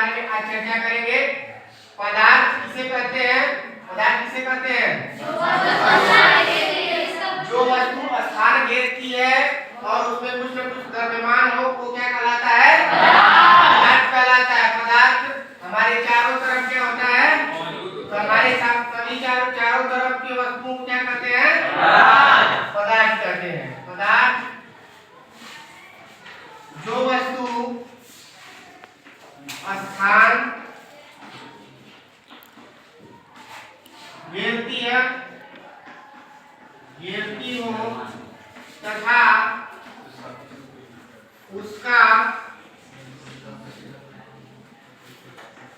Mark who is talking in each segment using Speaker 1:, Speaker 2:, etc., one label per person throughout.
Speaker 1: बारे में आज चर्चा करेंगे। पदार्थ किसे कहते हैं? पदार्थ किसे कहते हैं? जो वस्तु स्थान घेरती है और उसमें कुछ न कुछ द्रव्यमान हो वो क्या कहलाता है? पदार्थ कहलाता है। पदार्थ हमारे चारों तरफ क्या होता है? तो हमारे सभी चारों तरफ की वस्तुओं को क्या कहते हैं? पदार्थ कहते हैं। पदार्थ जो वस्तु स्थान घेरती हो तथा उसका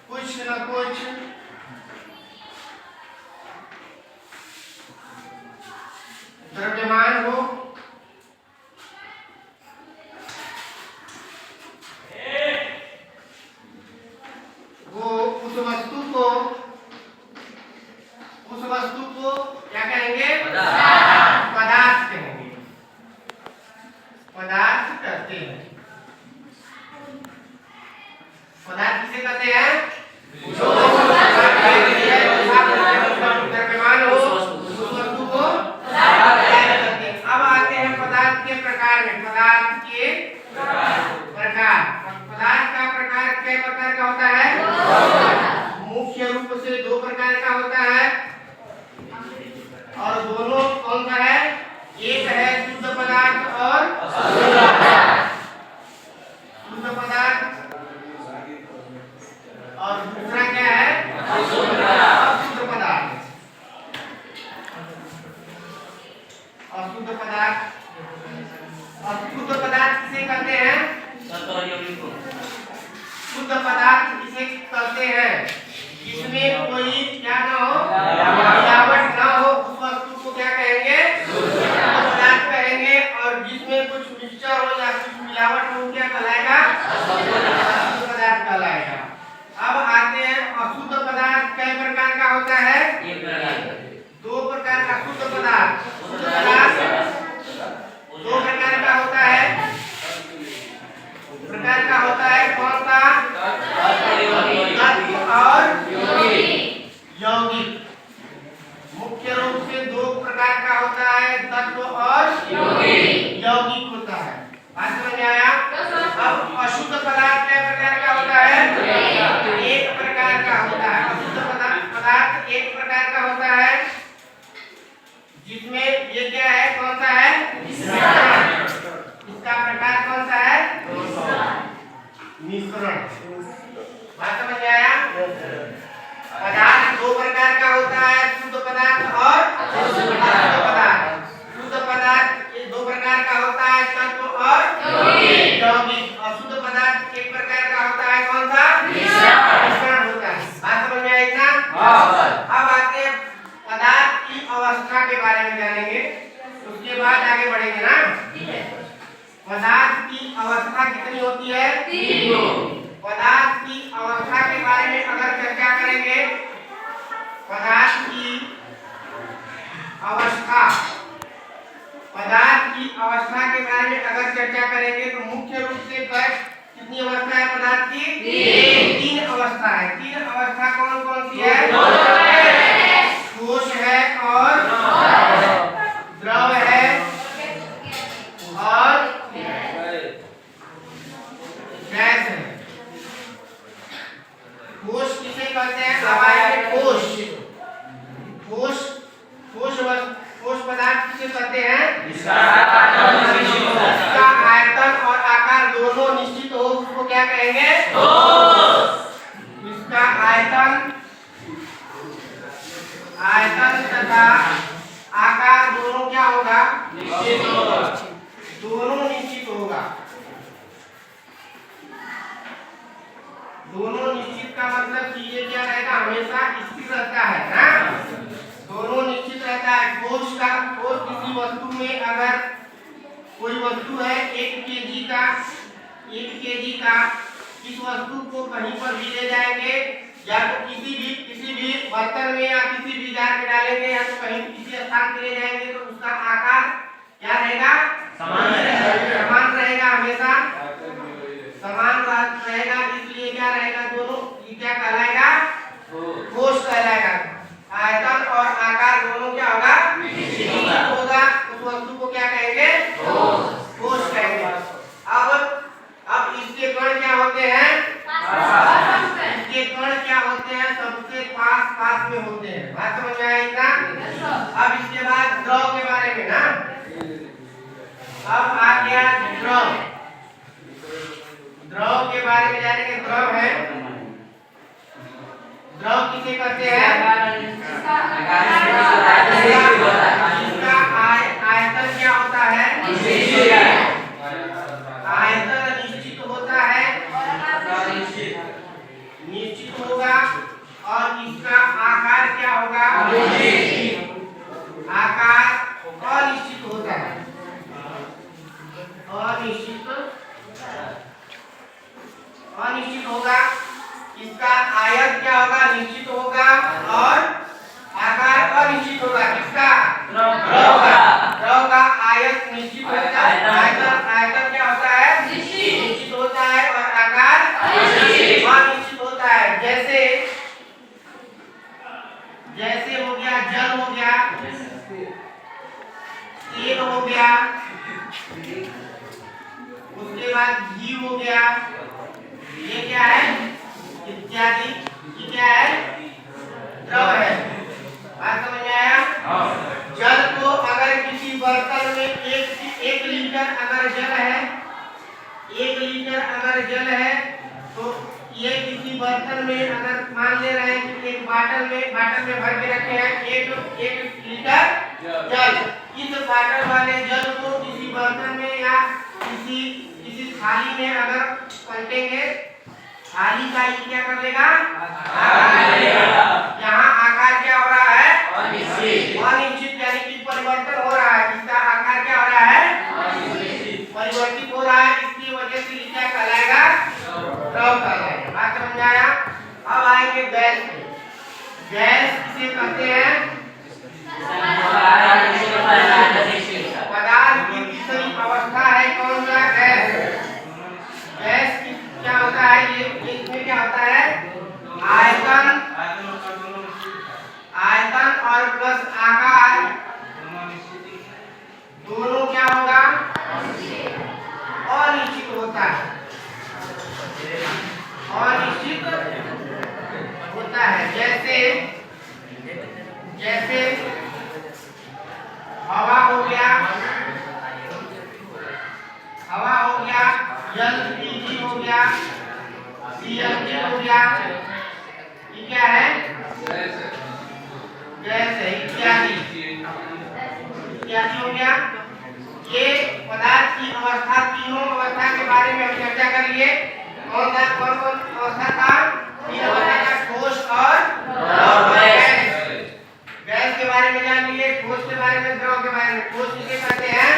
Speaker 1: कुछ न कुछ द्रव्यमान हो वो उस वस्तु को क्या कहेंगे? पदार्थ कहेंगे। पदार्थ कहते हैं। पदार्थ किसे कहते हैं? जो द्रव्यमान हो उस वस्तु को पदार्थ कहते हैं। अब आते हैं पदार्थ के प्रकार में। पदार्थ के प्रकार। पदार्थ का प्रकार कितने प्रकार का होता है? मुख्य रूप से 2 प्रकार का होता है और दोनों कौन सा है? एक है शुद्ध पदार्थ और अशुद्ध पदार्थ। शुद्ध पदार्थ और दूसरा क्या है? अशुद्ध पदार्थ। अशुद्ध पदार्थ। अशुद्ध पदार्थ किसे कहते हैं? शुद्ध पदार्थ किसे कहते हैं? जिसमें कोई क्या न हो, मिलावट न हो, उस वस्तु को क्या कहेंगे? पदार्थ कहेंगे। और जिसमें कुछ मिक्सचर हो या कुछ मिलावट हो क्या कहलाएगा? अशुद्ध पदार्थ कहलाएगा। अब आते हैं अशुद्ध पदार्थ कितने प्रकार का होता है? 2 प्रकार का शुद्ध पदार्थ। शुद्ध पदार्थ 2 प्रकार का होता है। प्रकार का होता है कौन सा? तत्व और यौगिक। मुख्य रूप से 2 प्रकार का होता है, तत्व और यौगिक होता है। बात समझ में आया? अब अशुद्ध पदार्थ कितने प्रकार का होता है? 1 प्रकार का होता है। अशुद्ध पदार्थ 1 प्रकार का होता है जिसमें ये क्या है? कौन सा है? इसका प्रकार कौन सा है? मिश्रण। बात समझ में आया? पदार्थ 2 प्रकार का होता है, शुद्ध पदार्थ और अशुद्ध पदार्थ। शुद्ध पदार्थ 2 प्रकार का होता है, तत्व और यौगिक। अशुद्ध पदार्थ 1 प्रकार का होता है, कौन सा? मिश्रण होता है। बात समझ में आई ना? अब आते हैं पदार्थ की अवस्था के बारे में जानेंगे, उसके बाद आगे बढ़ेंगे ना। पदार्थ की अवस्था कितनी होती है? 3। पदार्थ की अवस्था के बारे में अगर चर्चा करेंगे, पदार्थ की अवस्था के बारे में अगर चर्चा करेंगे तो मुख्य रूप से कितनी अवस्था है पदार्थ की? 3 अवस्था है। 3 अवस्था कौन कौन सी है? ठोस है और द्रव है और गैस है। ठोस किसे कहते हैं? अवायवीय ठोस पदार्थ किसे कहते हैं? जिसका आयतन और आकार दोनों निश्चित हो उसको क्या कहेंगे? इसका आयतन तथा आकार दोनों क्या होगा? दोनों निश्चित होगा। दोनों निश्चित का मतलब कि ये क्या रहेगा? हमेशा स्थिर रहता है ना। दोनों निश्चित रहता है। ठोस किसी वस्तु में अगर कोई वस्तु है 1 kg का इस वस्तु को कहीं पर भी ले जाएंगे या तो किसी भी बर्तन में या किसी भी जार में डालेंगे या तो कहीं किसी स्थान पे ले जाएंगे तो उसका आकार क्या रहेगा? समान रहेगा। हमेशा समान रहेगा। इसलिए क्या रहेगा? दोनों और आकार दोनों क्या होगा? निश्चित होगा। उस वस्तु को क्या कहेंगे? ठोस कहेंगे। अब इसके कण क्या होते हैं? इसके कण क्या होते हैं? सबसे पास में होते हैं। बात समझ में आई ना? अब इसके बाद द्रव के बारे में ना, अब आ गया द्रव। द्रव के बारे में जानेंगे। द्रव है, द्रव किसे कहते हैं? जिसका आयतन क्या होता है? आयतन निश्चित होता है, निश्चित होगा। और इसका आकार क्या होगा? आकार अनिश्चित होता है, अनिश्चित होगा। इसका आयत क्या होगा? निश्चित होगा और आकार अनिश्चित होगा। किसका? द्रव का आयत निश्चित होता है। आयतन क्या होता है? निश्चित होता है और आकार अनिश्चित होता है। जैसे हो गया जल, हो गया तेल, हो गया, उसके बाद घी हो गया, ये क्या है? इत्यादि। ये क्या है? द्रव है। बात समझ में आया? जल को अगर किसी बर्तन में एक लीटर अगर जल है, 1 लीटर अगर जल है, तो ये किसी बर्तन में अगर मान ले रहे हैं कि एक बाटल में भर के रखे हैं 1 लीटर जल। इस बाटल वाले जल को किसी बर्तन में या किसी थाली में अगर पलटेंगे, थाली का ये क्या कर लेगा? यहाँ आकार क्या हो रहा है? अनिश्चित, यानी कि परिवर्तन हो रहा है। इसका आकार क्या हो रहा है? परिवर्तित हो रहा है। इसकी वजह से ये क्या कहलाएगा? द्रव कहलाएगा। बात समझ में आया? अब आएंगे गैस पे। गैस किसे कहते हैं? पदार्थ की तीसरी अवस्था है कौन सा? गैस। गैस क्या होता है? ये इसमें क्या होता है? आयतन और प्लस आकार दोनों क्या होगा? अनिश्चित होता है, अनिश्चित होता है। जैसे हवा हो गया, एलपीजी हो गया, सीएनजी हो गया, ये क्या है? गैस है। इत्यादि हो गया। ये पदार्थ की अवस्था, तीनों अवस्था के बारे में हम चर्चा कर लिए। कौन अवस्था का? 3 अवस्था का, ठोस और गैस के बारे में जान लिए। ठोस के बारे में, द्रव के बारे में। ठोस किसे कहते हैं?